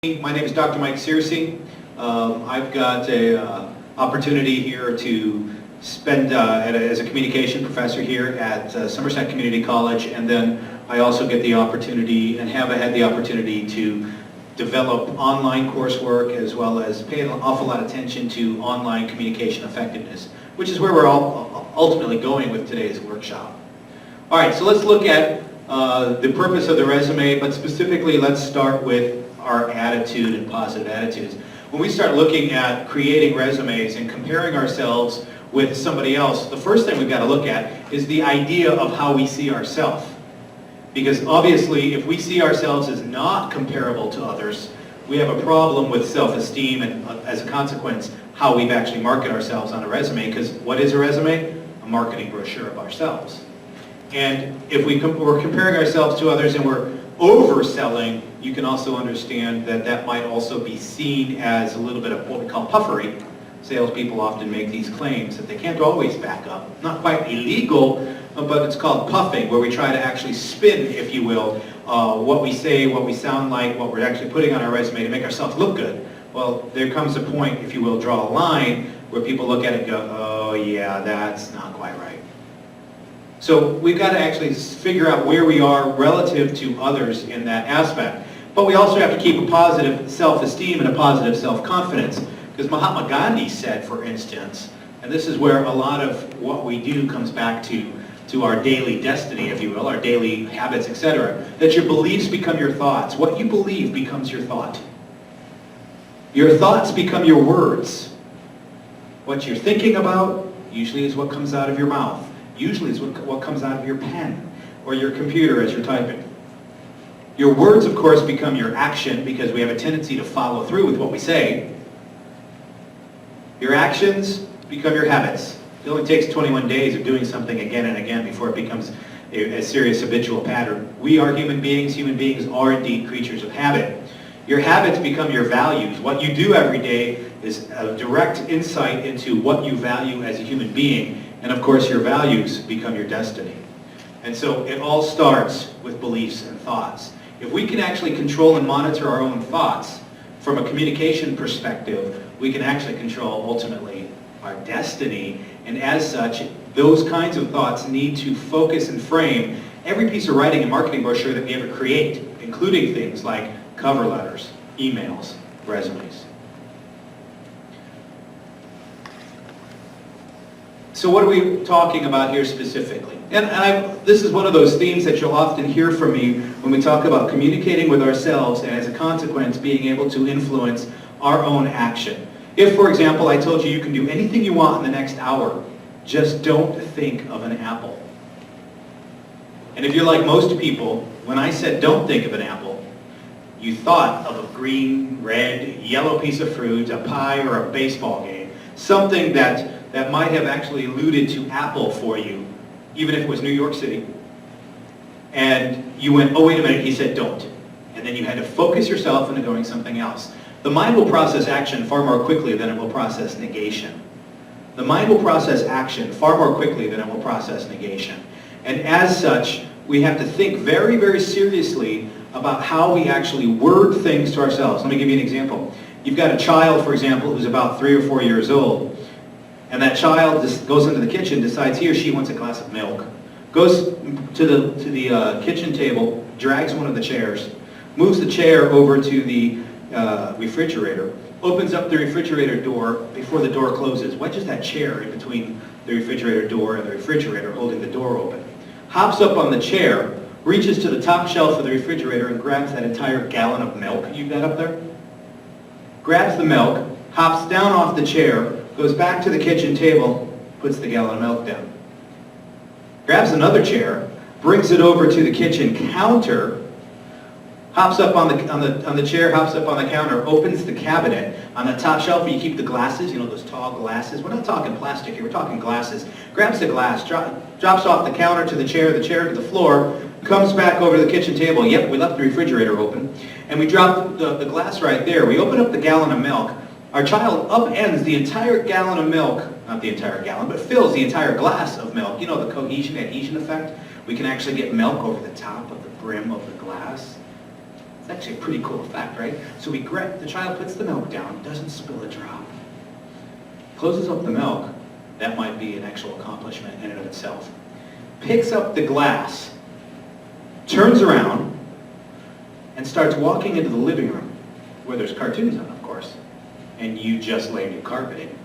My name is Dr. Mike Searcy. I've got an opportunity here to spend as a communication professor here at Somerset Community College, and then I also get the opportunity and have had the opportunity to develop online coursework as well as pay an awful lot of attention to online communication effectiveness, which is where we're all ultimately going with today's workshop. All right, so let's look at the purpose of the resume, but specifically let's start with our attitude and positive attitudes. When we start looking at creating resumes and comparing ourselves with somebody else, the first thing we've got to look at is the idea of how we see ourselves. Because obviously, if we see ourselves as not comparable to others, we have a problem with self-esteem and, as a consequence, how we've actually marketed ourselves on a resume. Because what is a resume? A marketing brochure of ourselves. And if we're comparing ourselves to others and we're overselling, you can also understand that that might also be seen as a little bit of what we call puffery. Salespeople often make these claims that they can't always back up. Not quite illegal, but it's called puffing, where we try to actually spin, if you will, what we say, what we sound like, what we're actually putting on our resume to make ourselves look good. Well, there comes a point, if you will, draw a line, where people look at it and go, oh yeah, that's not quite right. So we've got to actually figure out where we are relative to others in that aspect. But we also have to keep a positive self-esteem and a positive self-confidence. Because Mahatma Gandhi said, for instance, and this is where a lot of what we do comes back to our daily destiny, if you will, our daily habits, etc., that your beliefs become your thoughts. What you believe becomes your thought. Your thoughts become your words. What you're thinking about usually is what comes out of your mouth. Usually is what comes out of your pen or your computer as you're typing. Your words, of course, become your action because we have a tendency to follow through with what we say. Your actions become your habits. It only takes 21 days of doing something again and again before it becomes a serious habitual pattern. We are human beings. Human beings are indeed creatures of habit. Your habits become your values. What you do every day is a direct insight into what you value as a human being. And of course, your values become your destiny. And so it all starts with beliefs and thoughts. If we can actually control and monitor our own thoughts from a communication perspective, we can actually control ultimately our destiny. And as such, those kinds of thoughts need to focus and frame every piece of writing and marketing brochure that we ever create, including things like cover letters, emails, resumes. So what are we talking about here specifically? And this is one of those themes that you'll often hear from me when we talk about communicating with ourselves and as a consequence being able to influence our own action. If, for example, I told you can do anything you want in the next hour, just don't think of an apple. And if you're like most people, when I said don't think of an apple, you thought of a green, red, yellow piece of fruit, a pie, or a baseball game. Something that might have actually alluded to Apple for you, even if it was New York City. And you went, oh, wait a minute, he said don't. And then you had to focus yourself into going something else. The mind will process action far more quickly than it will process negation. The mind will process action far more quickly than it will process negation. And as such, we have to think very, very seriously about how we actually word things to ourselves. Let me give you an example. You've got a child, for example, who's about 3 or 4 years old. And that child just goes into the kitchen, decides he or she wants a glass of milk, goes to the kitchen table, drags one of the chairs, moves the chair over to the refrigerator, opens up the refrigerator door before the door closes, wedges that chair in between the refrigerator door and the refrigerator, holding the door open, hops up on the chair, reaches to the top shelf of the refrigerator and grabs that entire gallon of milk you've got up there, grabs the milk, hops down off the chair, goes back to the kitchen table, puts the gallon of milk down. Grabs another chair, brings it over to the kitchen counter, hops up on the chair, hops up on the counter, opens the cabinet. On the top shelf where you keep the glasses, you know, those tall glasses. We're not talking plastic here, we're talking glasses. Grabs the glass, drops off the counter to the chair to the floor, comes back over to the kitchen table. Yep, we left the refrigerator open. And we drop the glass right there. We open up the gallon of milk. Our child upends the entire gallon of milk, not the entire gallon, but fills the entire glass of milk. You know, the cohesion, adhesion effect? We can actually get milk over the top of the brim of the glass. It's actually a pretty cool effect, right? So the child puts the milk down, doesn't spill a drop. Closes up the milk, that might be an actual accomplishment in and of itself. Picks up the glass, turns around, and starts walking into the living room, where there's cartoons on, of course, and you just laid new carpeting.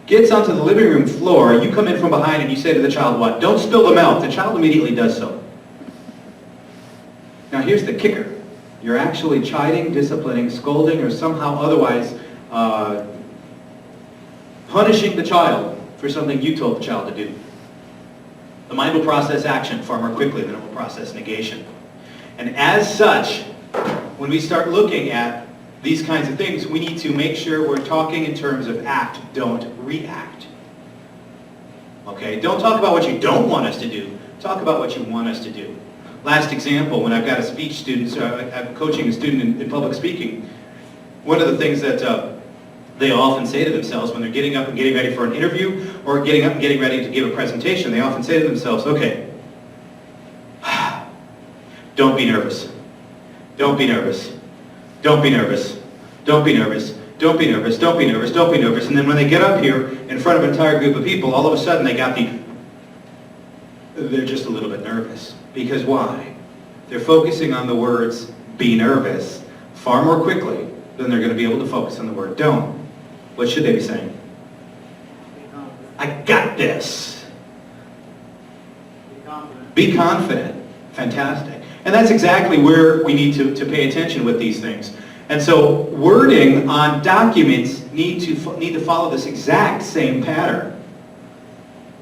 Gets onto the living room floor, you come in from behind and you say to the child, what? Don't spill the milk. The child immediately does so. Now here's the kicker. You're actually chiding, disciplining, scolding, or somehow otherwise punishing the child for something you told the child to do. The mind will process action far more quickly than it will process negation. And as such, when we start looking at these kinds of things, we need to make sure we're talking in terms of act, don't react. Okay? Don't talk about what you don't want us to do. Talk about what you want us to do. Last example, when I've got a speech student, so I'm coaching a student in public speaking, one of the things that they often say to themselves when they're getting up and getting ready for an interview or getting up and getting ready to give a presentation, they often say to themselves, okay, don't be nervous. Don't be nervous. Don't be nervous. Don't be nervous. Don't be nervous. Don't be nervous. Don't be nervous. And then when they get up here in front of an entire group of people, all of a sudden they're just a little bit nervous. Because why? They're focusing on the words be nervous far more quickly than they're going to be able to focus on the word don't. What should they be saying? I got this. Be confident. Be confident. Fantastic. And that's exactly where we need to pay attention with these things. And so wording on documents need to follow this exact same pattern.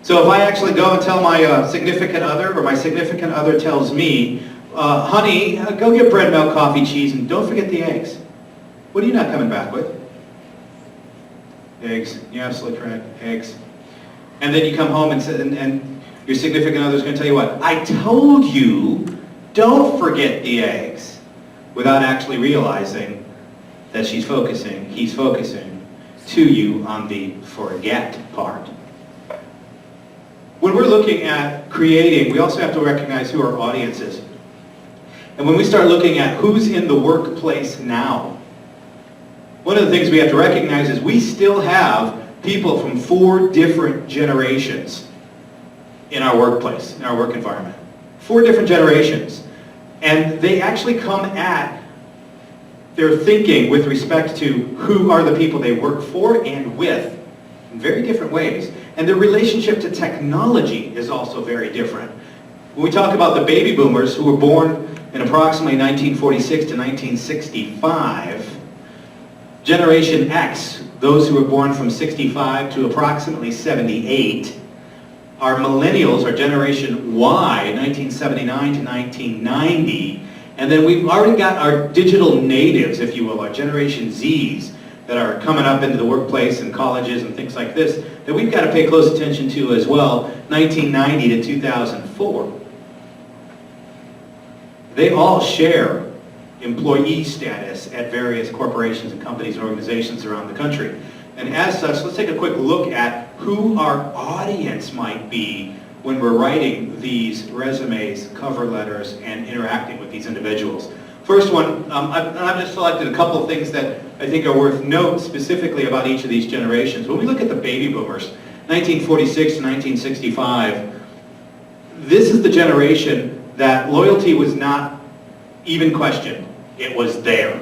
So if I actually go and tell my significant other, or my significant other tells me, honey, go get bread, milk, coffee, cheese, and don't forget the eggs. What are you not coming back with? Eggs. You're absolutely correct. Eggs. And then you come home and your significant other is going to tell you what? I told you, don't forget the eggs. Without actually realizing that he's focusing to you on the forget part. When we're looking at creating, we also have to recognize who our audience is. And when we start looking at who's in the workplace now, one of the things we have to recognize is we still have people from 4 different generations in our workplace, in our work environment. 4 different generations. And they actually come at their thinking with respect to who are the people they work for and with in very different ways. And their relationship to technology is also very different. When we talk about the baby boomers who were born in approximately 1946 to 1965, Generation X, those who were born from 65 to approximately 78, our millennials, our Generation Y, 1979 to 1990, and then we've already got our digital natives, if you will, our Generation Zs, that are coming up into the workplace and colleges and things like this, that we've got to pay close attention to as well, 1990 to 2004. They all share employee status at various corporations and companies and organizations around the country. And as such, let's take a quick look at who our audience might be when we're writing these resumes, cover letters, and interacting with these individuals. First one, I've just selected a couple of things that I think are worth note specifically about each of these generations. When we look at the baby boomers, 1946 to 1965, this is the generation that loyalty was not even questioned. It was there.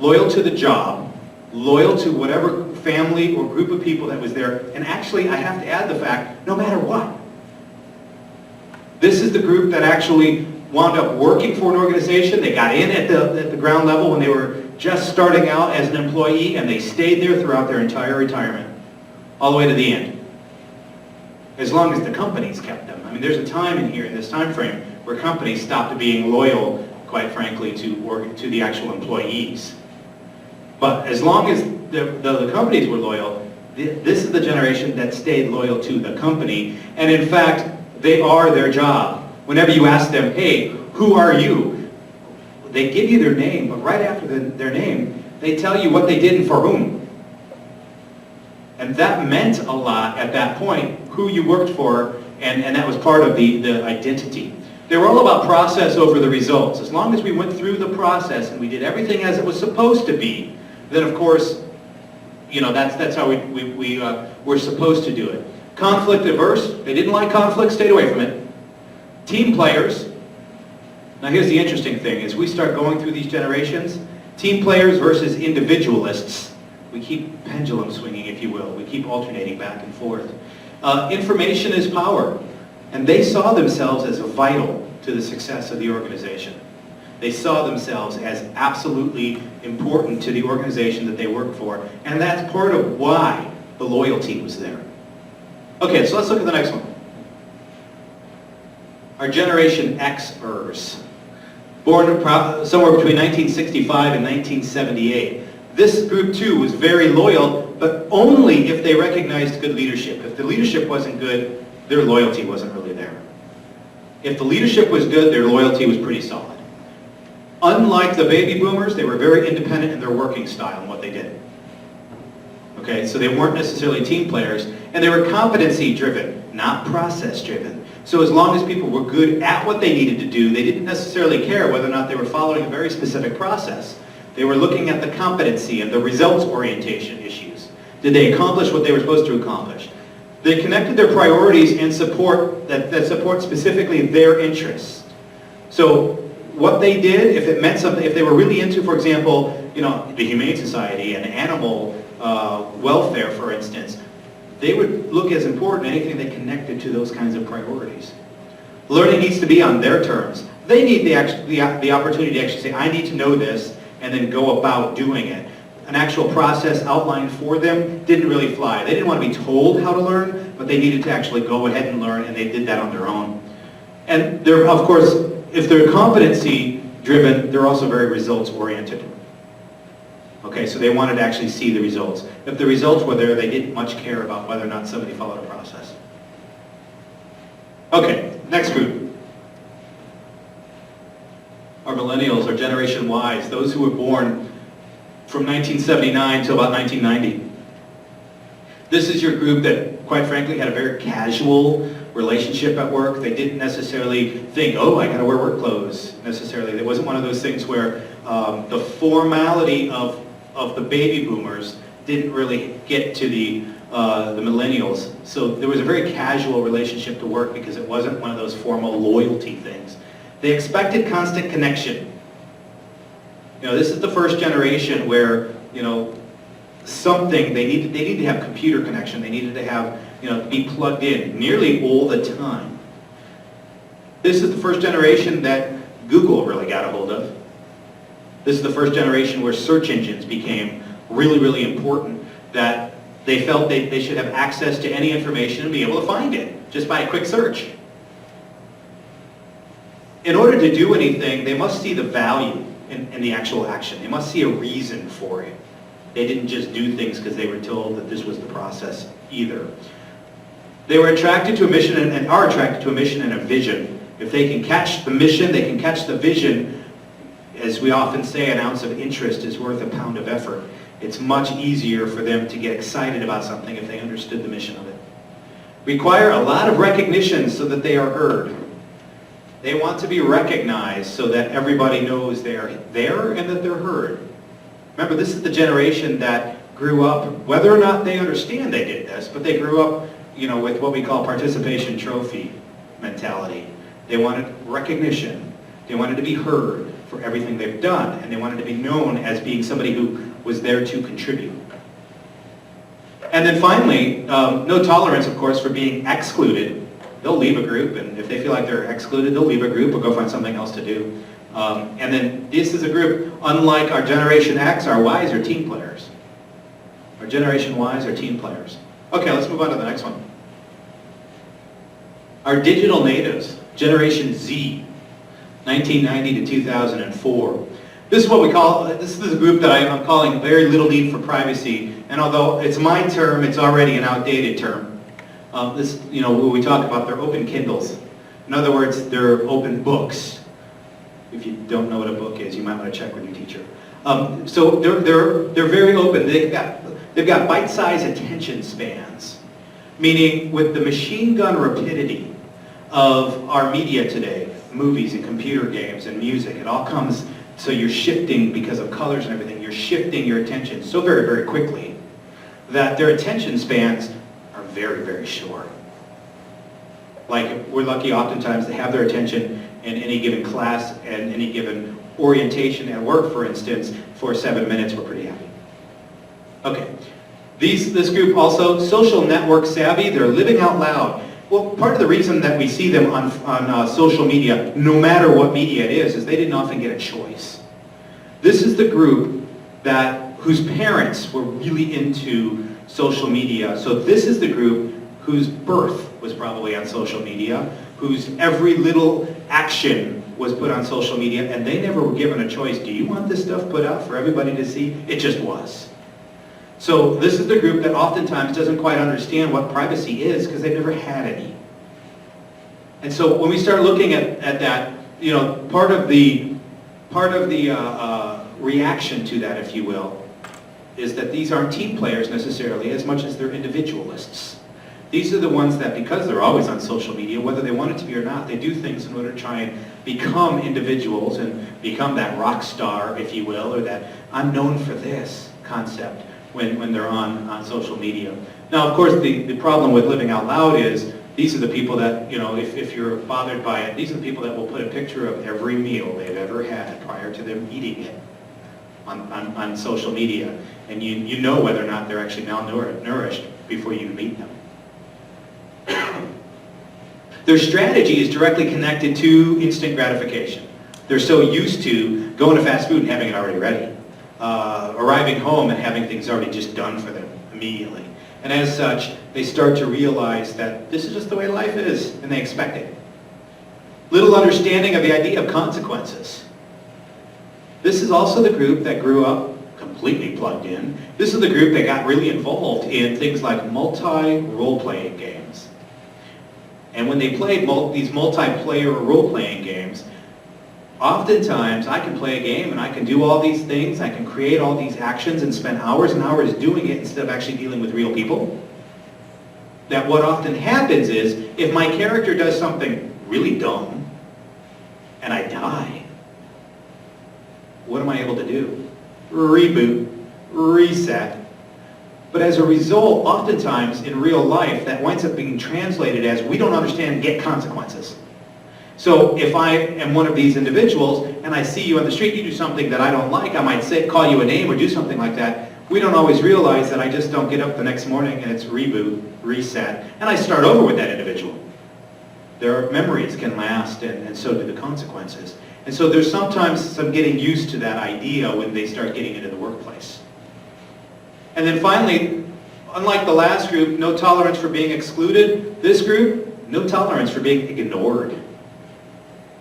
Loyal to the job, loyal to whatever family or group of people that was there, and actually I have to add the fact, no matter what. This is the group that actually wound up working for an organization. They got in at the ground level when they were just starting out as an employee, and they stayed there throughout their entire retirement, all the way to the end. As long as the companies kept them. I mean, there's a time in here, in this time frame, where companies stopped being loyal, quite frankly, to the actual employees. But as long as the companies were loyal, this is the generation that stayed loyal to the company, and in fact, they are their job. Whenever you ask them, hey, who are you? They give you their name, but right after their name, they tell you what they did and for whom. And that meant a lot at that point, who you worked for, and that was part of the identity. They were all about process over the results. As long as we went through the process and we did everything as it was supposed to be, then of course, you know, that's how we're supposed to do it. Conflict averse, they didn't like conflict, stayed away from it. Team players. Now here's the interesting thing, as we start going through these generations, team players versus individualists. We keep pendulum swinging, if you will. We keep alternating back and forth. Information is power. And they saw themselves as vital to the success of the organization. They saw themselves as absolutely important to the organization that they work for. And that's part of why the loyalty was there. Okay, so let's look at the next one. Our Generation Xers. Born somewhere between 1965 and 1978. This group too was very loyal, but only if they recognized good leadership. If the leadership wasn't good, their loyalty wasn't really there. If the leadership was good, their loyalty was pretty solid. Unlike the baby boomers, they were very independent in their working style and what they did. Okay, so they weren't necessarily team players, and they were competency driven, not process driven. So as long as people were good at what they needed to do, they didn't necessarily care whether or not they were following a very specific process. They were looking at the competency and the results orientation issues. Did they accomplish what they were supposed to accomplish? They connected their priorities and support that support specifically their interests. So what they did, if it meant something, if they were really into, for example, you know, the Humane Society and animal welfare, for instance, they would look as important anything that connected to those kinds of priorities. Learning needs to be on their terms. They need the opportunity to actually say, I need to know this, and then go about doing it. An actual process outlined for them didn't really fly. They didn't want to be told how to learn, but they needed to actually go ahead and learn, and they did that on their own. And they're, of course, if they're competency driven, they're also very results oriented. Okay, so they wanted to actually see the results. If the results were there, they didn't much care about whether or not somebody followed a process. Okay, next group. Our millennials, our Generation Ys, those who were born from 1979 to about 1990. This is your group that, quite frankly, had a very casual relationship at work. They didn't necessarily think, oh, I got to wear work clothes, necessarily. There wasn't one of those things where the formality of the baby boomers didn't really get to the millennials. So there was a very casual relationship to work because it wasn't one of those formal loyalty things. They expected constant connection. You know, this is the first generation where, you know, something, they needed to have computer connection. They needed to have, you know, be plugged in nearly all the time. This is the first generation that Google really got a hold of. This is the first generation where search engines became really, really important, that they felt they should have access to any information and be able to find it just by a quick search. In order to do anything, they must see the value in the actual action. They must see a reason for it. They didn't just do things because they were told that this was the process either. They were attracted to a mission and are attracted to a mission and a vision. If they can catch the mission, they can catch the vision. As we often say, an ounce of interest is worth a pound of effort. It's much easier for them to get excited about something if they understood the mission of it. Require a lot of recognition so that they are heard. They want to be recognized so that everybody knows they are there and that they're heard. Remember, this is the generation that grew up, whether or not they understand they did this, but they grew up, you know, with what we call participation trophy mentality. They wanted recognition. They wanted to be heard for everything they've done, and they wanted to be known as being somebody who was there to contribute. And then finally, no tolerance, of course, for being excluded. They'll leave a group, and if they feel like they're excluded, they'll leave a group or go find something else to do. And then this is a group, unlike our Generation X, our Ys are team players. Our Generation Ys are team players. Okay, let's move on to the next one. Our digital natives, Generation Z, 1990 to 2004. This is what we call, this is a group that I'm calling very little need for privacy, and although it's my term, it's already an outdated term. This, you know, when we talk about their open Kindles. In other words, they're open books. If you don't know what a book is, you might want to check with your teacher. So they're very open. They've got bite-sized attention spans, meaning with the machine gun rapidity of our media today, movies and computer games and music. It all comes, so you're shifting because of colors and everything, you're shifting your attention so very, very quickly that their attention spans are very, very short. Like, we're lucky oftentimes to have their attention in any given class and any given orientation at work, for instance, for 7 minutes, we're pretty happy. Okay, this group also, social network savvy, they're living out loud. Well, part of the reason that we see them on social media, no matter what media it is they didn't often get a choice. This is the group whose parents were really into social media. So this is the group whose birth was probably on social media, whose every little action was put on social media, and they never were given a choice. Do you want this stuff put out for everybody to see? It just was. So this is the group that oftentimes doesn't quite understand what privacy is because they've never had any. And so when we start looking at that, you know, part of the reaction to that, if you will, is that these aren't team players necessarily as much as they're individualists. These are the ones that, because they're always on social media, whether they want it to be or not, they do things in order to try and become individuals and become that rock star, if you will, or that I'm known for this concept when they're on social media. Now, of course, the problem with living out loud is these are the people that, you know, if you're bothered by it, these are the people that will put a picture of every meal they've ever had prior to them eating it on social media. And you know whether or not they're actually malnourished before you meet them. Their strategy is directly connected to instant gratification. They're so used to going to fast food and having it already ready. Arriving home and having things already just done for them immediately. And as such, they start to realize that this is just the way life is, and they expect it. Little understanding of the idea of consequences. This is also the group that grew up completely plugged in. This is the group that got really involved in things like multi-role-playing games. And when they played these multiplayer role-playing games, oftentimes I can play a game and I can do all these things, I can create all these actions and spend hours and hours doing it instead of actually dealing with real people. That what often happens is, if my character does something really dumb and I die, what am I able to do? Reboot, reset. But as a result, oftentimes in real life, that winds up being translated as we don't understand get consequences. So if I am one of these individuals and I see you on the street, you do something that I don't like, I might say, call you a name or do something like that. We don't always realize that I just don't get up the next morning and it's reboot, reset, and I start over with that individual. Their memories can last, and so do the consequences. And so there's sometimes some getting used to that idea when they start getting into the workplace. And then finally, unlike the last group, no tolerance for being excluded, this group, no tolerance for being ignored.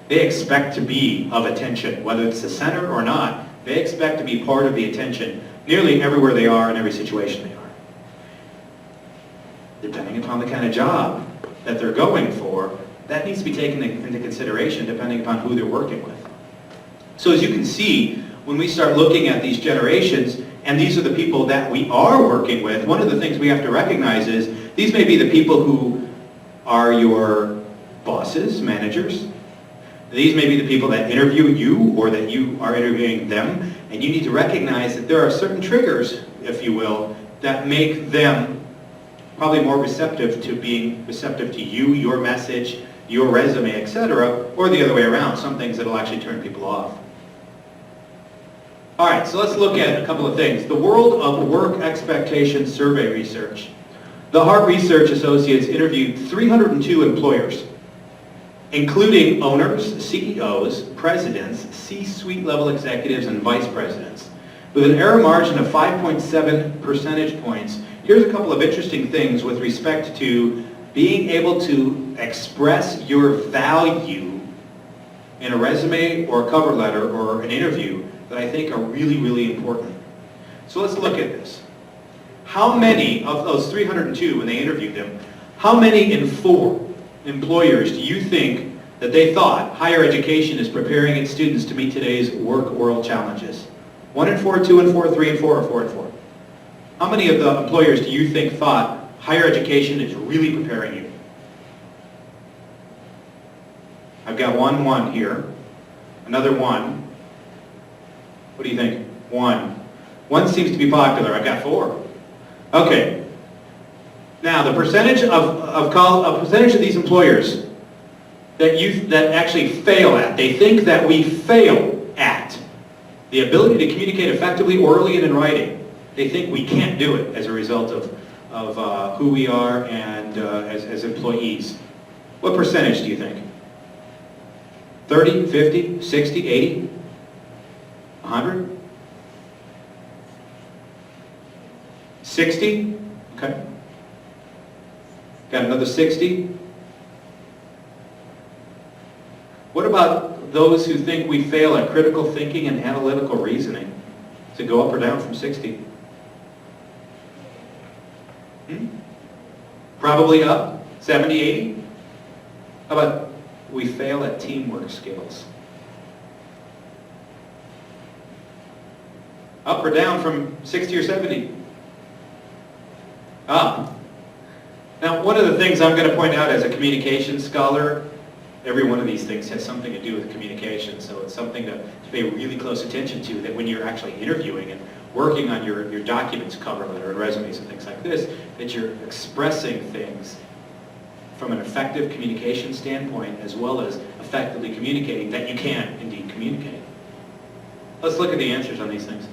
They expect to be of attention, whether it's the center or not. They expect to be part of the attention nearly everywhere they are in every situation they are. Depending upon the kind of job that they're going for, that needs to be taken into consideration depending upon who they're working with. So as you can see, when we start looking at these generations, and these are the people that we are working with, one of the things we have to recognize is these may be the people who are your bosses, managers. These may be the people that interview you or that you are interviewing them, and you need to recognize that there are certain triggers, if you will, that make them probably more receptive to being receptive to you, your message, your resume, etc., or the other way around, some things that will actually turn people off. All right, so let's look at a couple of things. The World of Work Expectations Survey Research. The Hart Research Associates interviewed 302 employers, including owners, CEOs, presidents, C-suite level executives, and vice presidents. With an error margin of 5.7 percentage points, here's a couple of interesting things with respect to being able to express your value in a resume or a cover letter or an interview that I think are really, really important. So let's look at this. How many of those 302, when they interviewed them, how many in 4 employers do you think that they thought higher education is preparing its students to meet today's work world challenges? 1 in 4, 2 in 4, 3 in 4, or 4 in 4? How many of the employers do you think thought higher education is really preparing you? I've got got 1, 1 here. Another 1. What do you think? 1. 1 seems to be popular. I've got 4. Okay. Now, the percentage of these employers that actually fail at, they think that we fail at the ability to communicate effectively, orally, and in writing. They think we can't do it as a result of who we are and as employees. What percentage do you think? 30, 50, 60, 80, 100? 60? Okay. Got another 60? What about those who think we fail at critical thinking and analytical reasoning? Does it go up or down from 60? Probably up, 70, 80? How about we fail at teamwork skills? Up or down from 60 or 70? Up. Now, one of the things I'm going to point out as a communications scholar, every one of these things has something to do with communication, so it's something to pay really close attention to, that when you're actually interviewing and working on your documents, cover letter, and resumes and things like this, that you're expressing things from an effective communication standpoint as well as effectively communicating that you can indeed communicate. Let's look at the answers on these things.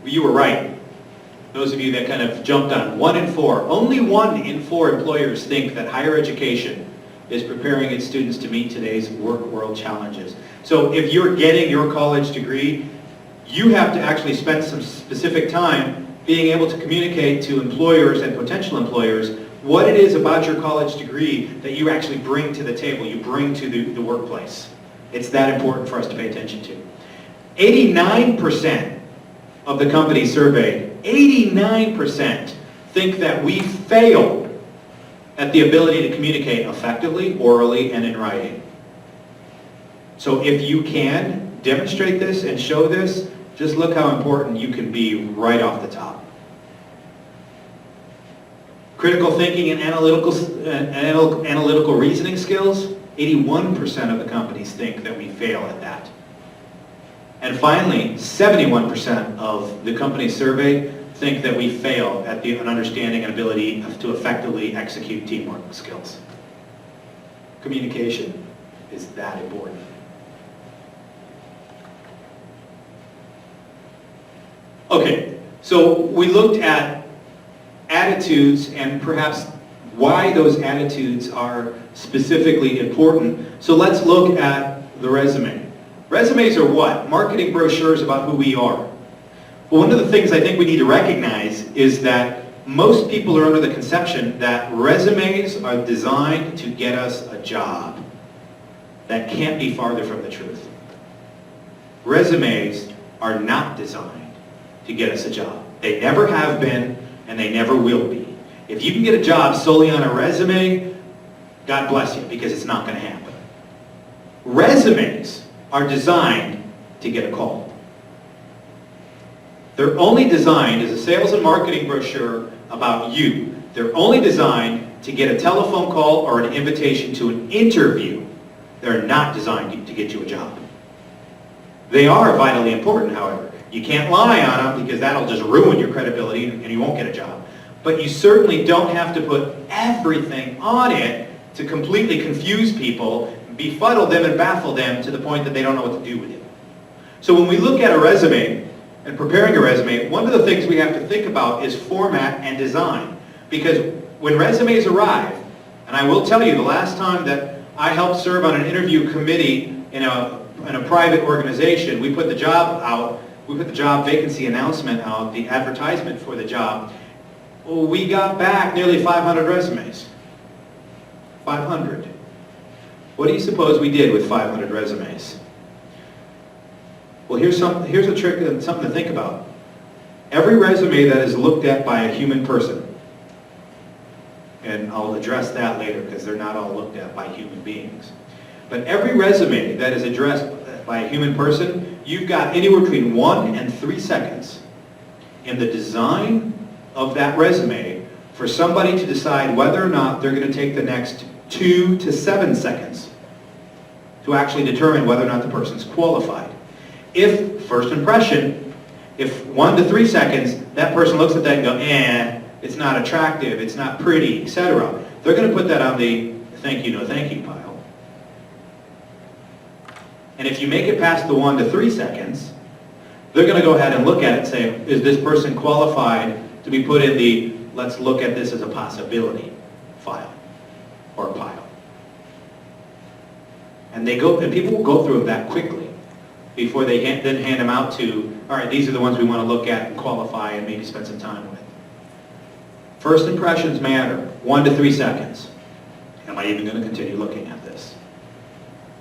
You were right. Those of you that kind of jumped on 1 in 4, only 1 in 4 employers think that higher education is preparing its students to meet today's work world challenges. So if you're getting your college degree, you have to actually spend some specific time being able to communicate to employers and potential employers what it is about your college degree that you actually bring to the table, you bring to the workplace. It's that important for us to pay attention to. 89% of the companies surveyed, 89% think that we fail at the ability to communicate effectively, orally, and in writing. So if you can demonstrate this and show this, just look how important you can be right off the top. Critical thinking and analytical reasoning skills, 81% of the companies think that we fail at that. And finally, 71% of the companies surveyed think that we fail at an understanding and ability to effectively execute teamwork skills. Communication is that important. Okay, so we looked at attitudes and perhaps why those attitudes are specifically important. So let's look at the resume. Resumes are what? Marketing brochures about who we are. Well, one of the things I think we need to recognize is that most people are under the conception that resumes are designed to get us a job. That can't be farther from the truth. Resumes are not designed to get us a job. They never have been, and they never will be. If you can get a job solely on a resume, God bless you, because it's not going to happen. Resumes are designed to get a call. They're only designed as a sales and marketing brochure about you. They're only designed to get a telephone call or an invitation to an interview. They're not designed to get you a job. They are vitally important, however. You can't lie on them because that'll just ruin your credibility and you won't get a job. But you certainly don't have to put everything on it to completely confuse people, befuddle them and baffle them to the point that they don't know what to do with it. So when we look at a resume and preparing a resume, one of the things we have to think about is format and design. Because when resumes arrive, and I will tell you the last time that I helped serve on an interview committee in a private organization, we put the job out, we put the job vacancy announcement out, the advertisement for the job. We got back nearly 500 resumes. 500. What do you suppose we did with 500 resumes? Well, here's a trick and something to think about. Every resume that is looked at by a human person, and I'll address that later because they're not all looked at by human beings, but every resume that is addressed by a human person, you've got anywhere between 1 and 3 seconds in the design of that resume for somebody to decide whether or not they're going to take the next 2 to 7 seconds to actually determine whether or not the person's qualified. If first impression, if 1 to 3 seconds, that person looks at that and goes, it's not attractive, it's not pretty, etc., they're going to put that on the thank you, no thank you pile. And if you make it past the 1 to 3 seconds, they're going to go ahead and look at it and say, is this person qualified to be put in the let's look at this as a possibility file or pile. And people will go through them that quickly before they then hand them out to, all right, these are the ones we want to look at and qualify and maybe spend some time with. First impressions matter, 1 to 3 seconds. Am I even going to continue looking at this?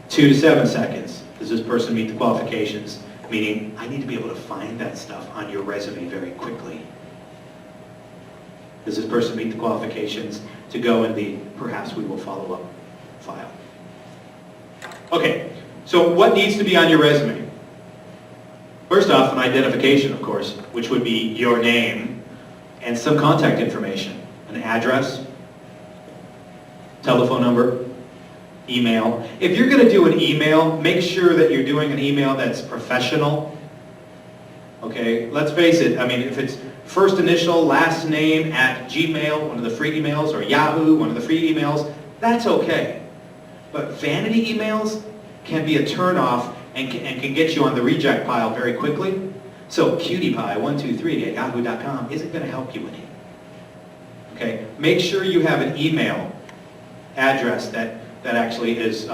2 to 7 seconds. Does this person meet the qualifications? Meaning, I need to be able to find that stuff on your resume very quickly. Does this person meet the qualifications to go in the perhaps we will follow up file? Okay, so what needs to be on your resume? First off, an identification, of course, which would be your name and some contact information, an address, telephone number, email. If you're going to do an email, make sure that you're doing an email that's professional. Okay, let's face it, I mean, if it's first initial, last name at Gmail, one of the free emails, or Yahoo, one of the free emails, that's okay. But vanity emails can be a turnoff and can get you on the reject pile very quickly. So cutiepie123@yahoo.com isn't going to help you any. Okay, make sure you have an email address that actually is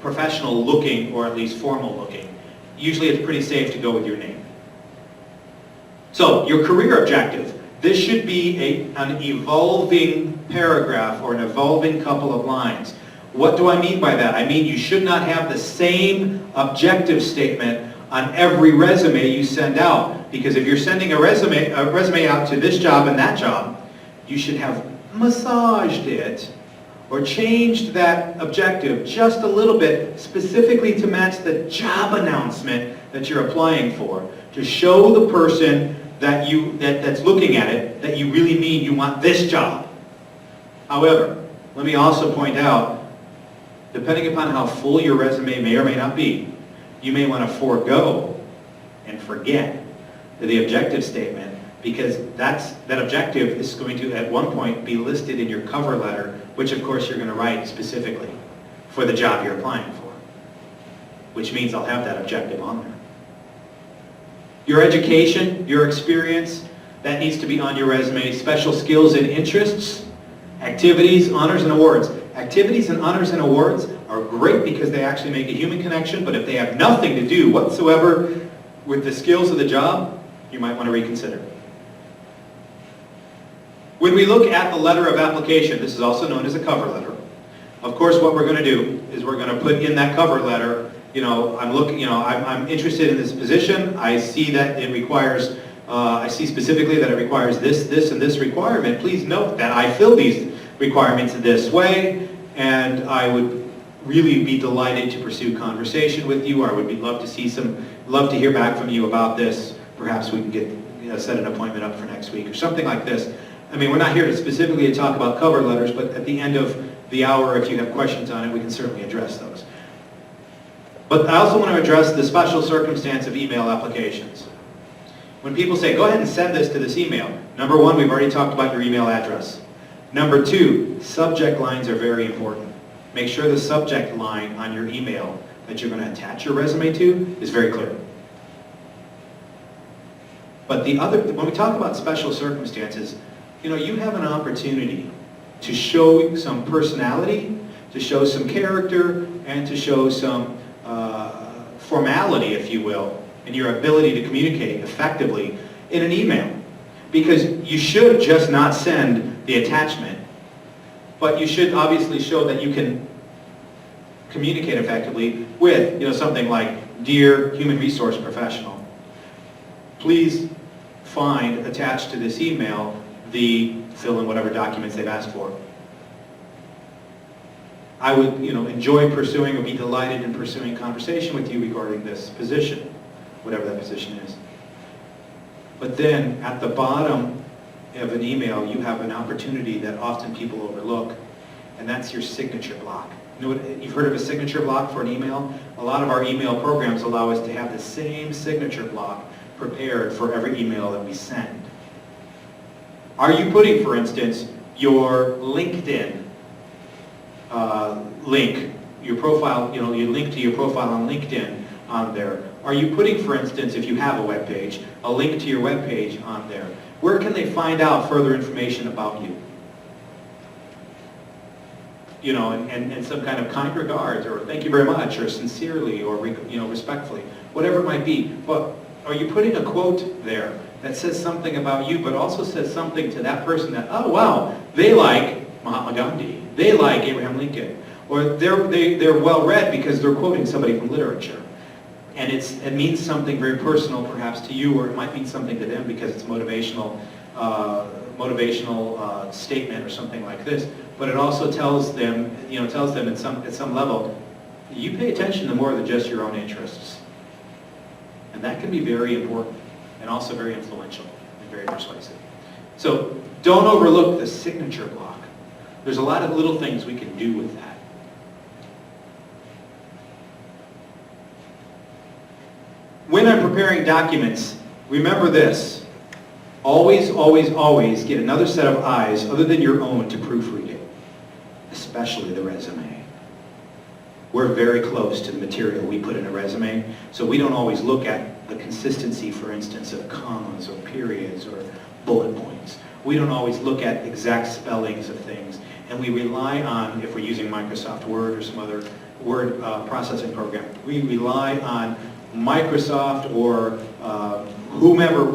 professional looking or at least formal looking. Usually it's pretty safe to go with your name. So, your career objective. This should be an evolving paragraph or an evolving couple of lines. What do I mean by that? I mean you should not have the same objective statement on every resume you send out. Because if you're sending a resume out to this job and that job, you should have massaged it or changed that objective just a little bit specifically to match the job announcement that you're applying for. To show the person that's looking at it that you really mean you want this job. However, let me also point out, depending upon how full your resume may or may not be, you may want to forego and forget the objective statement because that objective is going to at one point be listed in your cover letter, which of course you're going to write specifically for the job you're applying for, which means I'll have that objective on there. Your education, your experience, that needs to be on your resume. Special skills and interests, activities, honors, and awards. Activities and honors and awards are great because they actually make a human connection, but if they have nothing to do whatsoever with the skills of the job, you might want to reconsider. When we look at the letter of application, this is also known as a cover letter. Of course, what we're going to do is we're going to put in that cover letter, I'm interested in this position. I see that it requires, I see specifically that it requires this, and this requirement. Please note that I fill these requirements this way, and I would really be delighted to pursue conversation with you. I would love to hear back from you about this. Perhaps we can set an appointment up for next week or something like this. I mean, we're not here to specifically talk about cover letters, but at the end of the hour, if you have questions on it, we can certainly address those. But I also want to address the special circumstance of email applications. When people say, go ahead and send this to this email, number one, we've already talked about your email address. Number two, subject lines are very important. Make sure the subject line on your email that you're going to attach your resume to is very clear. But when we talk about special circumstances, you have an opportunity to show some personality, to show some character, and to show some formality, if you will, in your ability to communicate effectively in an email. Because you should just not send the attachment, but you should obviously show that you can communicate effectively with, something like, Dear Human Resource Professional, please find attached to this email the fill in whatever documents they've asked for. I would, enjoy pursuing or be delighted in pursuing conversation with you regarding this position, whatever that position is. But then, at the bottom of an email, you have an opportunity that often people overlook, and that's your signature block. You know what, you've heard of a signature block for an email? A lot of our email programs allow us to have the same signature block prepared for every email that we send. Are you putting, for instance, your LinkedIn link, your profile, your link to your profile on LinkedIn on there? Are you putting, for instance, if you have a web page, a link to your web page on there? Where can they find out further information about you? And some kind of kind regards, or thank you very much, or sincerely, or respectfully, whatever it might be. But are you putting a quote there that says something about you, but also says something to that person that, oh wow, they like Mahatma Gandhi, they like Abraham Lincoln, or they're well read because they're quoting somebody from literature, and it means something very personal perhaps to you, or it might mean something to them because it's motivational statement or something like this. But it also tells them at some level, you pay attention to more than just your own interests. And that can be very important and also very influential and very persuasive. So don't overlook the signature block. There's a lot of little things we can do with that. When I'm preparing documents, remember this. Always, always, always get another set of eyes other than your own to proofread it, especially the resume. We're very close to the material we put in a resume, so we don't always look at the consistency, for instance, of commas or periods or bullet points. We don't always look at exact spellings of things, and we rely on, if we're using Microsoft Word or some other word processing program, we rely on Microsoft or whomever,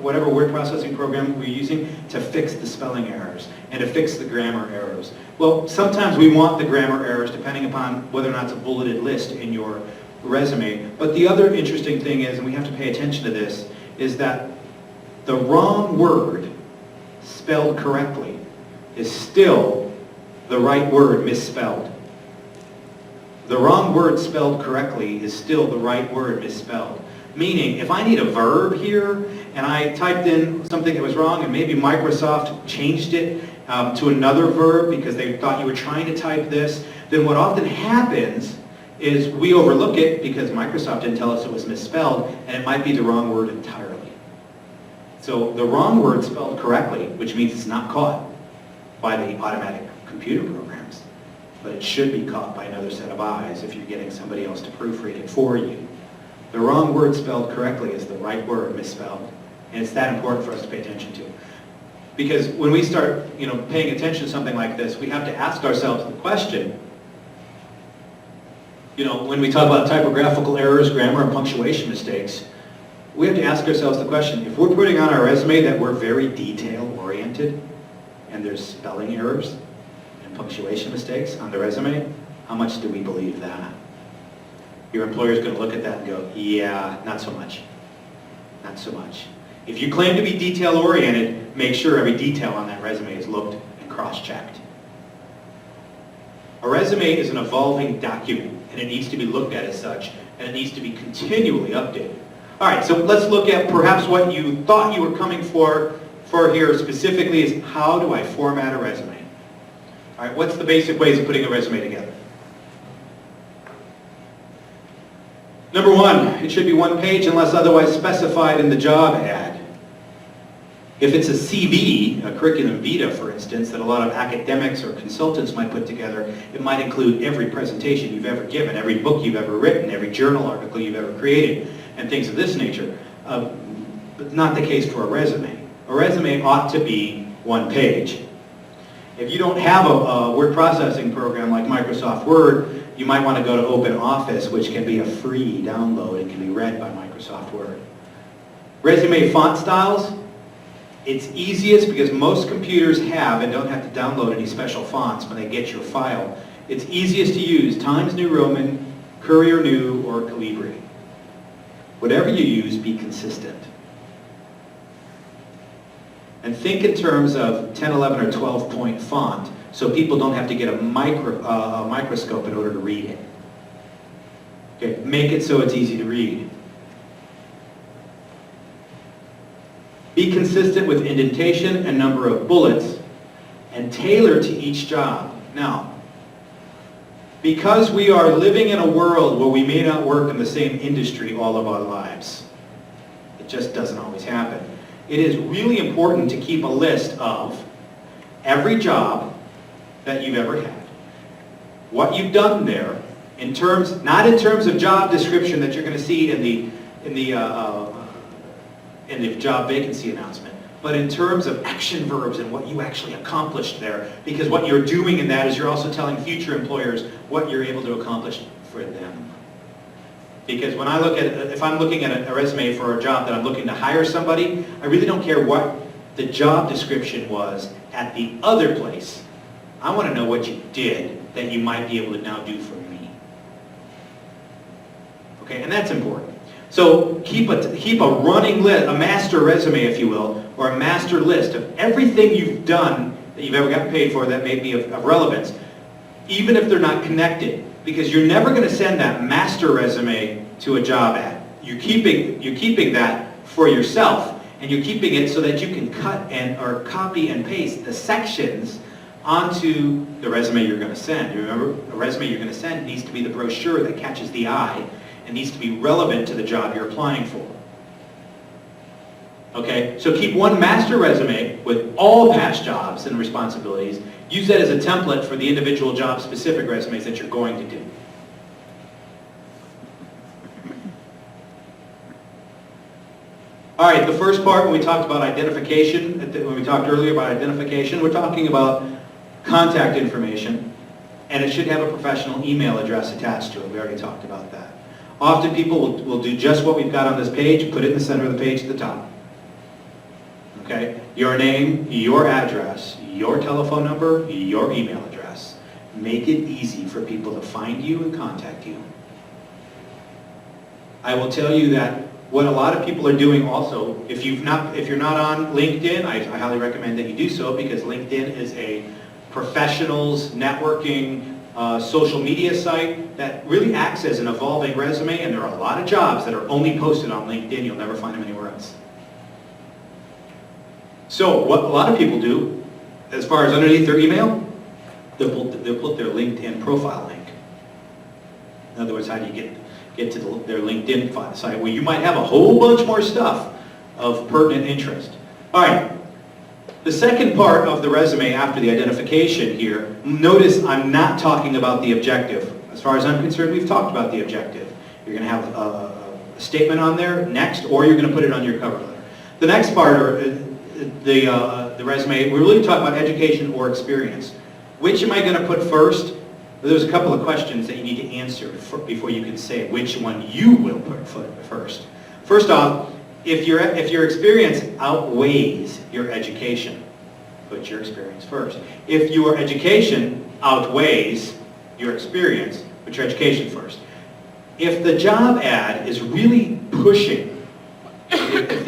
whatever word processing program we're using to fix the spelling errors and to fix the grammar errors. Well, sometimes we want the grammar errors depending upon whether or not it's a bulleted list in your resume. But the other interesting thing is, and we have to pay attention to this, is that the wrong word spelled correctly is still the right word misspelled. The wrong word spelled correctly is still the right word misspelled. Meaning, if I need a verb here, and I typed in something that was wrong, and maybe Microsoft changed it to another verb because they thought you were trying to type this, then what often happens is we overlook it because Microsoft didn't tell us it was misspelled, and it might be the wrong word entirely. So the wrong word spelled correctly, which means it's not caught by the automatic computer programs, but it should be caught by another set of eyes if you're getting somebody else to proofread it for you. The wrong word spelled correctly is the right word misspelled, and it's that important for us to pay attention to. Because when we start, paying attention to something like this, we have to ask ourselves the question, when we talk about typographical errors, grammar, and punctuation mistakes, we have to ask ourselves the question, if we're putting on our resume that we're very detail-oriented, and there's spelling errors and punctuation mistakes on the resume, how much do we believe that? Your employer's going to look at that and go, yeah, not so much. Not so much. If you claim to be detail-oriented, make sure every detail on that resume is looked and cross-checked. A resume is an evolving document, and it needs to be looked at as such, and it needs to be continually updated. All right, so let's look at perhaps what you thought you were coming for here specifically is how do I format a resume? All right, what's the basic ways of putting a resume together? Number one, it should be one page unless otherwise specified in the job ad. If it's a CV, a curriculum vitae, for instance, that a lot of academics or consultants might put together, it might include every presentation you've ever given, every book you've ever written, every journal article you've ever created, and things of this nature. But not the case for a resume. A resume ought to be one page. If you don't have a word processing program like Microsoft Word, you might want to go to OpenOffice, which can be a free download and can be read by Microsoft Word. Resume font styles, it's easiest because most computers have and don't have to download any special fonts when they get your file. It's easiest to use Times New Roman, Courier New, or Calibri. Whatever you use, be consistent. And think in terms of 10, 11, or 12-point font so people don't have to get a microscope in order to read it. Okay, make it so it's easy to read. Be consistent with indentation and number of bullets and tailor to each job. Now, Because we are living in a world where we may not work in the same industry all of our lives. It just doesn't always happen. It is really important to keep a list of every job that you've ever had, what you've done there, in terms, not in terms of job description that you're going to see in the job vacancy announcement, but in terms of action verbs and what you actually accomplished there. Because what you're doing in that is you're also telling future employers what you're able to accomplish for them. Because when I look at, if I'm looking at a resume for a job that I'm looking to hire somebody, I really don't care what the job description was at the other place. I want to know what you did that you might be able to now do for me. Okay, and that's important. So keep a running list, a master resume, if you will, or a master list of everything you've done that you've ever gotten paid for that may be of relevance, even if they're not connected, because you're never going to send that master resume to a job ad. You're keeping that for yourself, and you're keeping it so that you can cut or copy and paste the sections onto the resume you're going to send. You remember, a resume you're going to send needs to be the brochure that catches the eye. It needs to be relevant to the job you're applying for. Okay, so keep one master resume with all past jobs and responsibilities. Use that as a template for the individual job-specific resumes that you're going to do. All right, the first part, when we talked about identification, when we talked earlier about identification, we're talking about contact information, and it should have a professional email address attached to it. We already talked about that. Often people will do just what we've got on this page, put it in the center of the page at the top. Okay? Your name, your address, your telephone number, your email address. Make it easy for people to find you and contact you. I will tell you that what a lot of people are doing also, if you're not on LinkedIn, I highly recommend that you do so, because LinkedIn is a professionals networking social media site that really acts as an evolving resume, and there are a lot of jobs that are only posted on LinkedIn. You'll never find them anywhere else. So what a lot of people do, as far as underneath their email, they'll put their LinkedIn profile link. In other words, how do you get to their LinkedIn site where you might have a whole bunch more stuff of pertinent interest. All right. The second part of the resume after the identification here, notice I'm not talking about the objective. As far as I'm concerned, we've talked about the objective. You're going to have a statement on there next, or you're going to put it on your cover letter. The next part, the resume, we're really talking about education or experience. Which am I going to put first? Well, there's a couple of questions that you need to answer before you can say which one you will put first. First off, if your experience outweighs your education, put your experience first. If your education outweighs your experience, put your education first. If the job ad is really pushing, if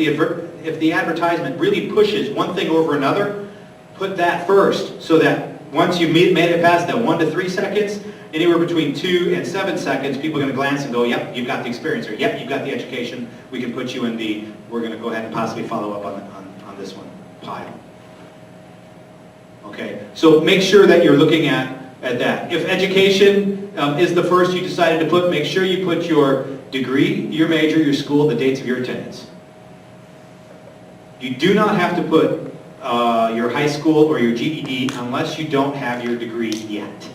the advertisement really pushes one thing over another, put that first, so that once you've made it past that 1 to 3 seconds, anywhere between 2 and 7 seconds, people are going to glance and go, yep, you've got the experience, or yep, you've got the education, we can put you in the, we're going to go ahead and possibly follow up on this one, pile. Okay, so make sure that you're looking at that. If education is the first you decided to put, make sure you put your degree, your major, your school, the dates of your attendance. You do not have to put your high school or your GED unless you don't have your degree yet.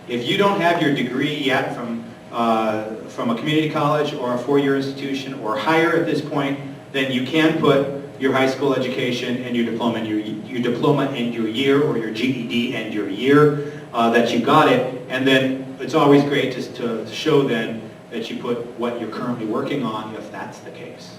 If you don't have your degree yet from a community college or a four-year institution or higher at this point, then you can put your high school education and your diploma and your year, or your GED and your year that you got it. And then it's always great to show then that you put what you're currently working on, if that's the case.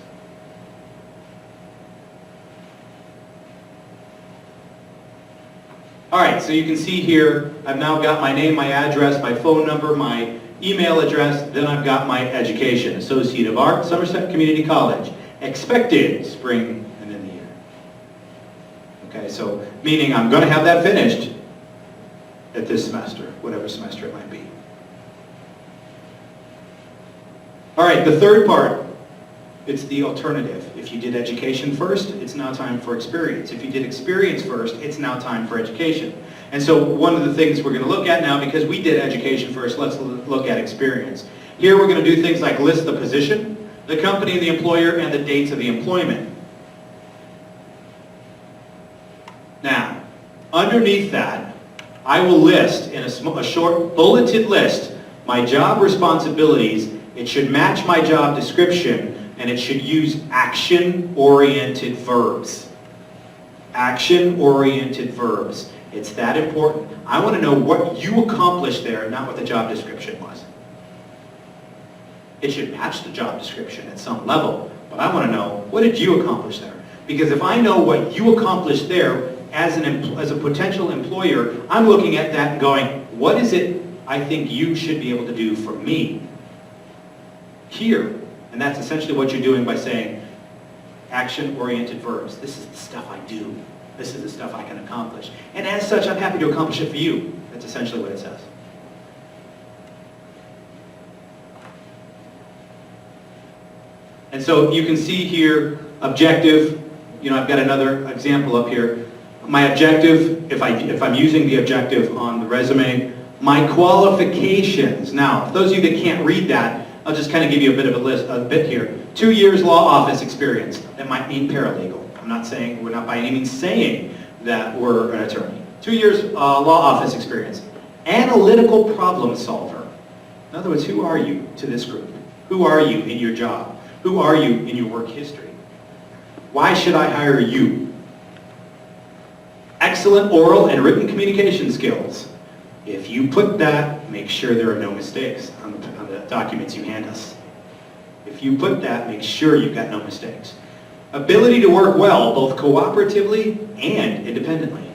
All right, so you can see here, I've now got my name, my address, my phone number, my email address, then I've got my education. Associate of Arts, Somerset Community College. Expected spring and in the year. Okay, so meaning I'm going to have that finished at this semester, whatever semester it might be. All right, the third part, it's the alternative. If you did education first, it's now time for experience. If you did experience first, it's now time for education. And so one of the things we're going to look at now, because we did education first, let's look at experience. Here we're going to do things like list the position, the company, the employer, and the dates of the employment. Now, underneath that, I will list in a short bulleted list my job responsibilities. It should match my job description, and it should use action-oriented verbs. Action-oriented verbs. It's that important. I want to know what you accomplished there, not what the job description was. It should match the job description at some level, but I want to know, what did you accomplish there? Because if I know what you accomplished there as a potential employer, I'm looking at that and going, what is it I think you should be able to do for me here? And that's essentially what you're doing by saying action-oriented verbs. This is the stuff I do. This is the stuff I can accomplish. And as such, I'm happy to accomplish it for you. That's essentially what it says. And so you can see here, objective. I've got another example up here. My objective, if I'm using the objective on the resume, my qualifications. Now, for those of you that can't read that, I'll just kind of give you a bit of a bit here. 2 years law office experience. That might mean paralegal. We're not by any means saying that we're an attorney. 2 years law office experience. Analytical problem solver. In other words, who are you to this group? Who are you in your job? Who are you in your work history? Why should I hire you? Excellent oral and written communication skills. If you put that, make sure there are no mistakes on the documents you hand us. If you put that, make sure you've got no mistakes. Ability to work well, both cooperatively and independently.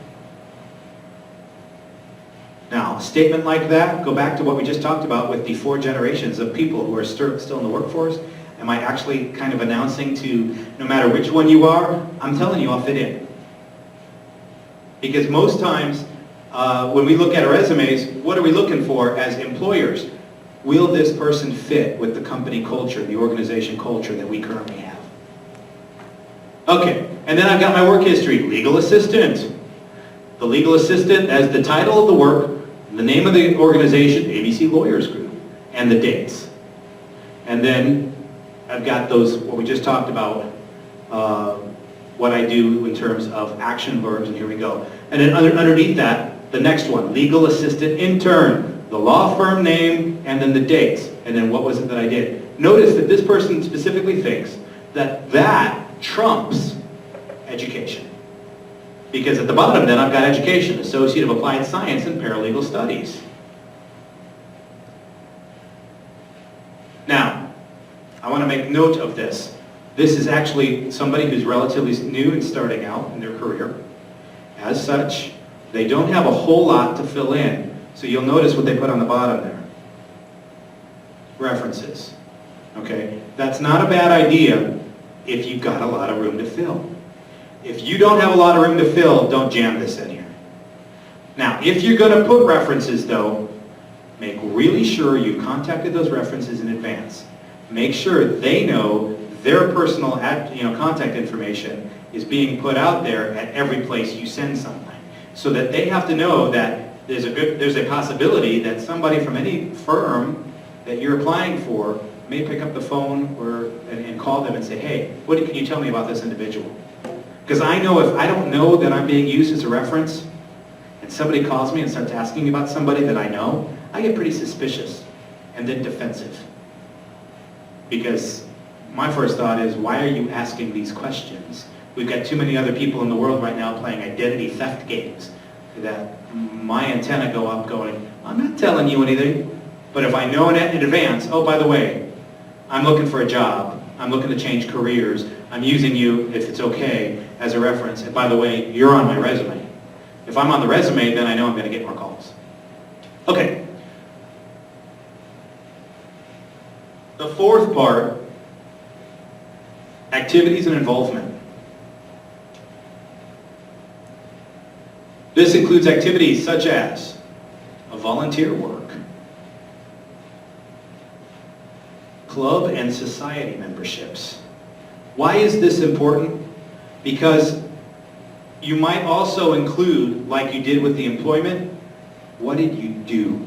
Now, a statement like that, go back to what we just talked about with the 4 generations of people who are still in the workforce. Am I actually kind of announcing to, no matter which one you are, I'm telling you I'll fit in. Because most times, when we look at our resumes, what are we looking for as employers? Will this person fit with the company culture, the organization culture that we currently have? Okay, and then I've got my work history. Legal assistant. The legal assistant, as the title of the work, the name of the organization, ABC Lawyers Group, and the dates. And then I've got those, what we just talked about, what I do in terms of action verbs, and here we go. And then underneath that, the next one, legal assistant intern, the law firm name, and then the dates, and then what was it that I did. Notice that this person specifically thinks that that trumps education. Because at the bottom then I've got education, Associate of Applied Science and Paralegal Studies. Now, I want to make note of this. This is actually somebody who's relatively new and starting out in their career. As such, they don't have a whole lot to fill in. So you'll notice what they put on the bottom there. References. Okay? That's not a bad idea if you've got a lot of room to fill. If you don't have a lot of room to fill, don't jam this in here. Now, if you're going to put references, though, make really sure you contacted those references in advance. Make sure they know their personal contact information is being put out there at every place you send something, so that they have to know that there's a possibility that somebody from any firm that you're applying for may pick up the phone and call them and say, hey, what can you tell me about this individual? Because I know if I don't know that I'm being used as a reference, and somebody calls me and starts asking me about somebody that I know, I get pretty suspicious and then defensive. Because my first thought is, why are you asking these questions? We've got too many other people in the world right now playing identity theft games that my antenna go up going, I'm not telling you anything. But if I know it in advance, oh, by the way, I'm looking for a job. I'm looking to change careers. I'm using you, if it's okay, as a reference. And by the way, you're on my resume. If I'm on the resume, then I know I'm going to get more calls. Okay. The fourth part, activities and involvement. This includes activities such as a volunteer work, club and society memberships. Why is this important? Because You might also include, like you did with the employment, what did you do?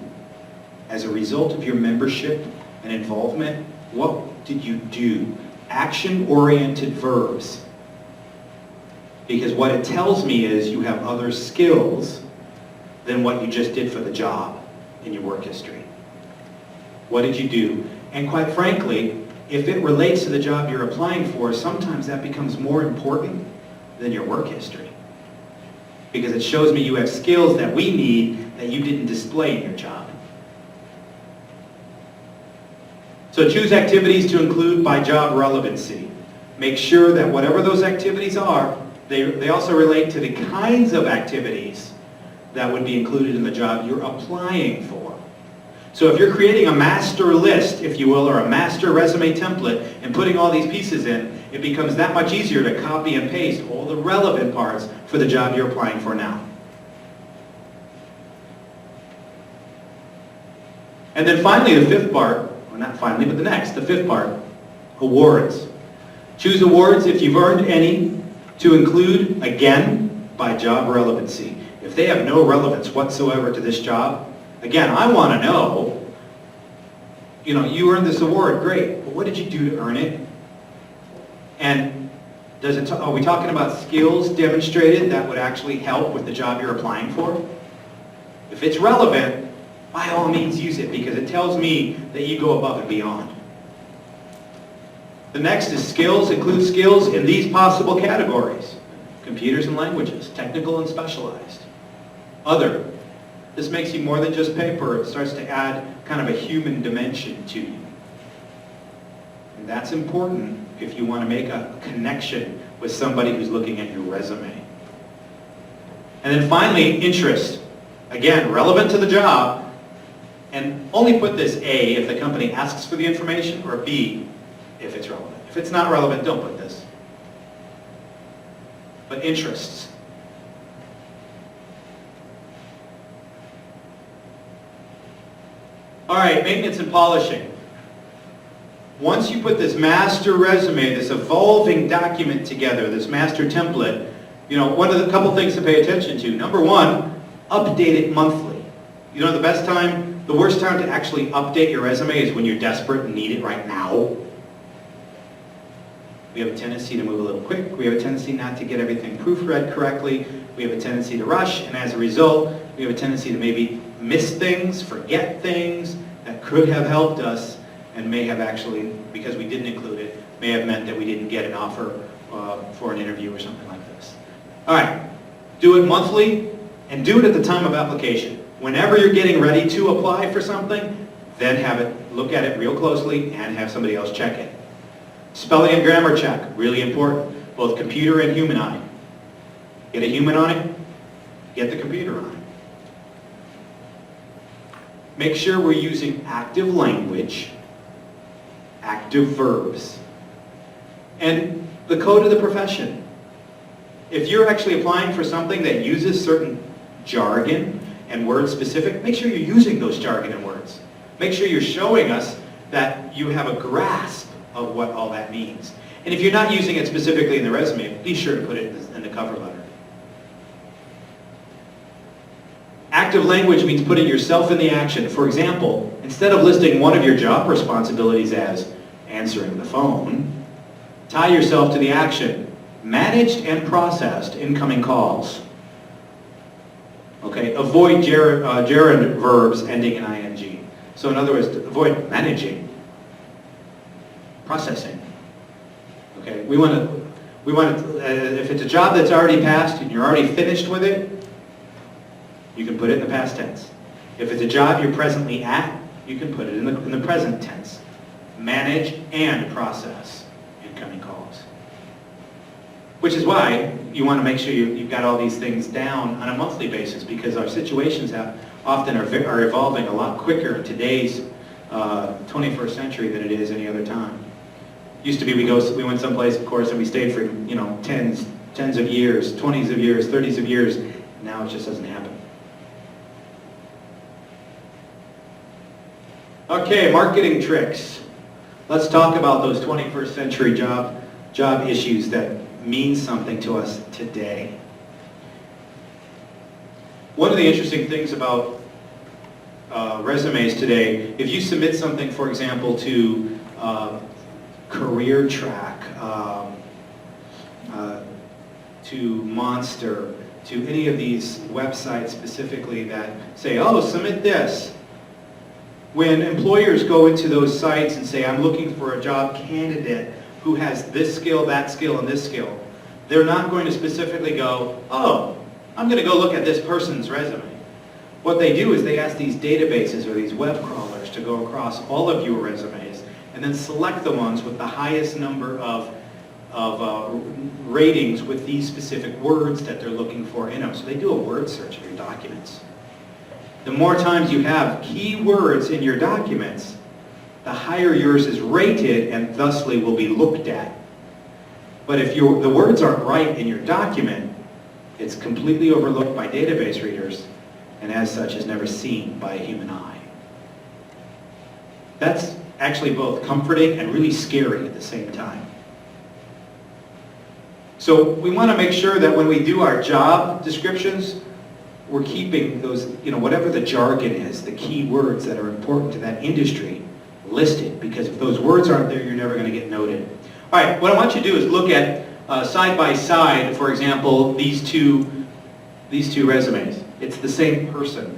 As a result of your membership and involvement, what did you do? Action-oriented verbs. Because what it tells me is you have other skills than what you just did for the job in your work history. What did you do? And quite frankly, if it relates to the job you're applying for, sometimes that becomes more important than your work history. Because it shows me you have skills that we need that you didn't display in your job. So choose activities to include by job relevancy. Make sure that whatever those activities are, they also relate to the kinds of activities that would be included in the job you're applying for. So if you're creating a master list, if you will, or a master resume template and putting all these pieces in, it becomes that much easier to copy and paste all the relevant parts for the job you're applying for now. And then finally, the fifth part, well, not finally, but the fifth part, awards. Choose awards if you've earned any to include, again, by job relevancy. If they have no relevance whatsoever to this job, again, I want to know, you earned this award, great, but what did you do to earn it? And are we talking about skills demonstrated that would actually help with the job you're applying for? If it's relevant, by all means use it, because it tells me that you go above and beyond. The next is skills. Include skills in these possible categories: computers and languages, technical and specialized. Other. This makes you more than just paper. It starts to add kind of a human dimension to you. And that's important if you want to make a connection with somebody who's looking at your resume. And then finally, interest. Again, relevant to the job. And only put this A if the company asks for the information, or B if it's relevant. If it's not relevant, don't put this. But interests. All right, maintenance and polishing. Once you put this master resume, this evolving document together, this master template, one of the couple things to pay attention to. Number one, update it monthly. The worst time to actually update your resume is when you're desperate and need it right now. We have a tendency to move a little quick. We have a tendency not to get everything proofread correctly. We have a tendency to rush, and as a result, we have a tendency to maybe miss things, forget things that could have helped us, and may have actually, because we didn't include it, may have meant that we didn't get an offer for an interview or something like this. All right, do it monthly, and do it at the time of application. Whenever you're getting ready to apply for something, then look at it real closely and have somebody else check it. Spelling and grammar check, really important. Both computer and human on it. Get a human on it, get the computer on it. Make sure we're using active language, active verbs, and the code of the profession. If you're actually applying for something that uses certain jargon and word specific, make sure you're using those jargon and words. Make sure you're showing us that you have a grasp of what all that means. And if you're not using it specifically in the resume, be sure to put it in the cover letter. Active language means putting yourself in the action. For example, instead of listing one of your job responsibilities as answering the phone, tie yourself to the action. Managed and processed incoming calls. Okay, avoid gerund verbs ending in ing. So in other words, avoid managing, processing. Okay, we want to, if it's a job that's already passed and you're already finished with it, you can put it in the past tense. If it's a job you're presently at, you can put it in the present tense. Manage and process incoming calls. Which is why you want to make sure you've got all these things down on a monthly basis, because our situations often are evolving a lot quicker in today's 21st century than it is any other time. Used to be we went someplace, of course, and we stayed for tens of years, 20s of years, 30s of years. Now it just doesn't happen. Okay, marketing tricks. Let's talk about those 21st century job issues that mean something to us today. One of the interesting things about resumes today, if you submit something, for example, to Career Track, to Monster, to any of these websites specifically that say, oh, submit this. When employers go into those sites and say, I'm looking for a job candidate who has this skill, that skill, and this skill, they're not going to specifically go, oh, I'm going to go look at this person's resume. What they do is they ask these databases or these web crawlers to go across all of your resumes and then select the ones with the highest number of ratings with these specific words that they're looking for in them. So they do a word search of your documents. The more times you have keywords in your documents, the higher yours is rated and thusly will be looked at. But if the words aren't right in your document, it's completely overlooked by database readers and as such is never seen by a human eye. That's actually both comforting and really scary at the same time. So we want to make sure that when we do our job descriptions, we're keeping those, whatever the jargon is, the key words that are important to that industry listed, because if those words aren't there, you're never going to get noted. All right, what I want you to do is look at side by side, for example, these two resumes. It's the same person.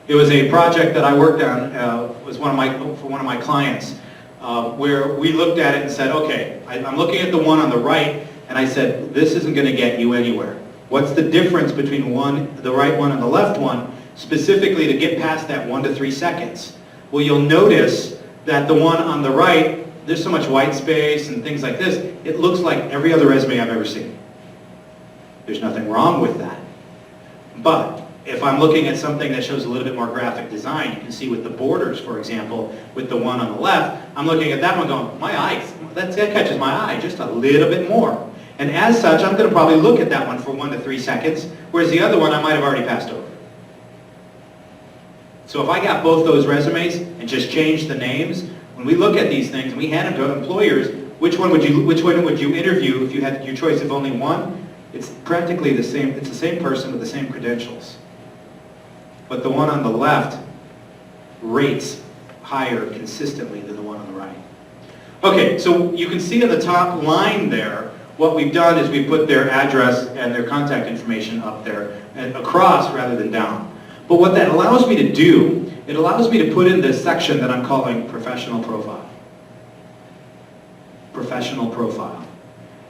It was a project that I worked on, was for one of my clients, where we looked at it and said, okay, I'm looking at the one on the right, and I said, this isn't going to get you anywhere. What's the difference between the right one and the left one, specifically to get past that 1 to 3 seconds? Well, you'll notice that the one on the right, there's so much white space and things like this, it looks like every other resume I've ever seen. There's nothing wrong with that. But if I'm looking at something that shows a little bit more graphic design, you can see with the borders, for example, with the one on the left, I'm looking at that one going, my eyes, that catches my eye just a little bit more. And as such, I'm going to probably look at that one for 1 to 3 seconds, whereas the other one I might have already passed over. So if I got both those resumes and just changed the names, when we look at these things and we hand them to employers, which one would you interview if you had your choice of only one? It's practically the same. It's the same person with the same credentials. But the one on the left rates higher consistently than the one on the right. Okay, so you can see in the top line there, what we've done is we put their address and their contact information up there, and across rather than down. But what that allows me to do, it allows me to put in this section that I'm calling professional profile. Professional profile.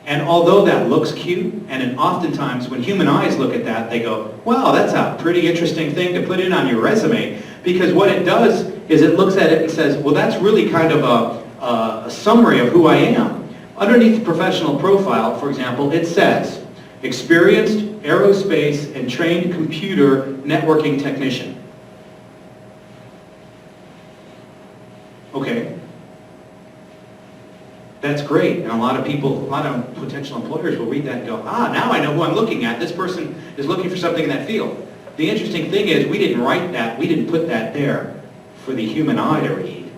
And although that looks cute, and oftentimes when human eyes look at that, they go, wow, that's a pretty interesting thing to put in on your resume, because what it does is it looks at it and says, well, that's really kind of a summary of who I am. Underneath the professional profile, for example, it says, experienced aerospace and trained computer networking technician. Okay. That's great, and a lot of potential employers will read that and go, now I know who I'm looking at. This person is looking for something in that field. The interesting thing is we didn't write that, we didn't put that there for the human eye to read.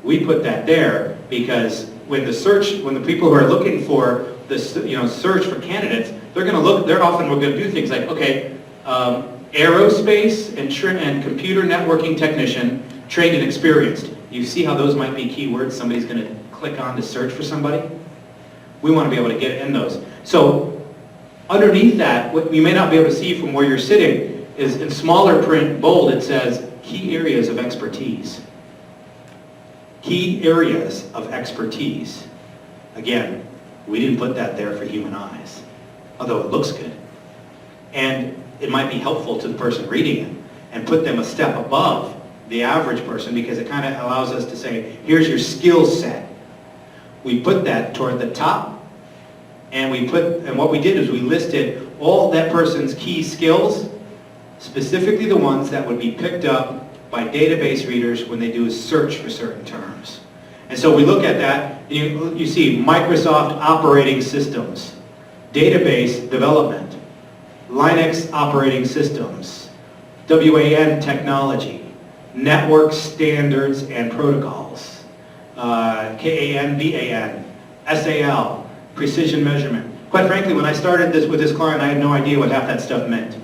We put that there because when the people who are looking for this, search for candidates, they're often going to do things like, okay, aerospace and computer networking technician, trained and experienced. You see how those might be keywords somebody's going to click on to search for somebody? We want to be able to get in those. So underneath that, what you may not be able to see from where you're sitting is in smaller print, bold, it says key areas of expertise. Key areas of expertise. Again, we didn't put that there for human eyes, although it looks good. And it might be helpful to the person reading it and put them a step above the average person, because it kind of allows us to say, here's your skill set. We put that toward the top, and what we did is we listed all that person's key skills, specifically the ones that would be picked up by database readers when they do a search for certain terms. And so we look at that, and you see Microsoft operating systems, database development, Linux operating systems, WAN technology, network standards and protocols, KAN, BAN, SAL, precision measurement. Quite frankly, when I started with this client, I had no idea what half that stuff meant.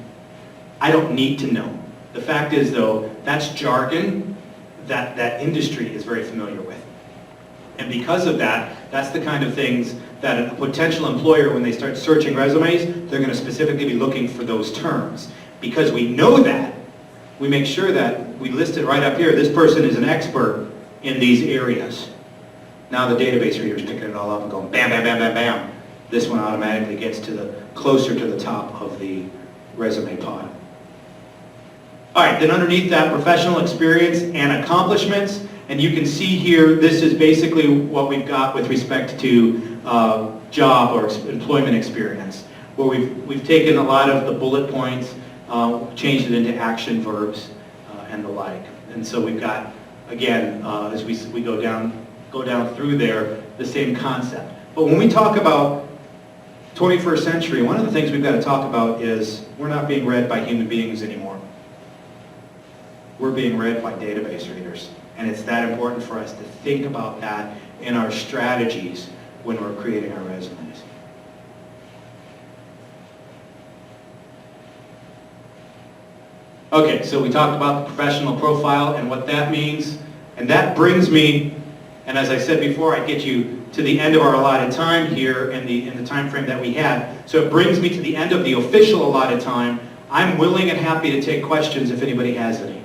I don't need to know. The fact is, though, that's jargon that industry is very familiar with. And because of that, that's the kind of things that a potential employer, when they start searching resumes, they're going to specifically be looking for those terms. Because we know that, we make sure that we list it right up here. This person is an expert in these areas. Now the database reader is picking it all up and going bam, bam, bam, bam, bam. This one automatically gets to closer to the top of the resume pile. All right, then underneath that, professional experience and accomplishments. And you can see here, this is basically what we've got with respect to job or employment experience, where we've taken a lot of the bullet points, changed it into action verbs and the like. And so we've got, again, as we go down through there, the same concept. But when we talk about 21st century, one of the things we've got to talk about is we're not being read by human beings anymore. We're being read by database readers. And it's that important for us to think about that in our strategies when we're creating our resumes. Okay, so we talked about the professional profile and what that means. And that brings me, and as I said before, I get you to the end of our allotted time here in the time frame that we had. So it brings me to the end of the official allotted time. I'm willing and happy to take questions if anybody has any.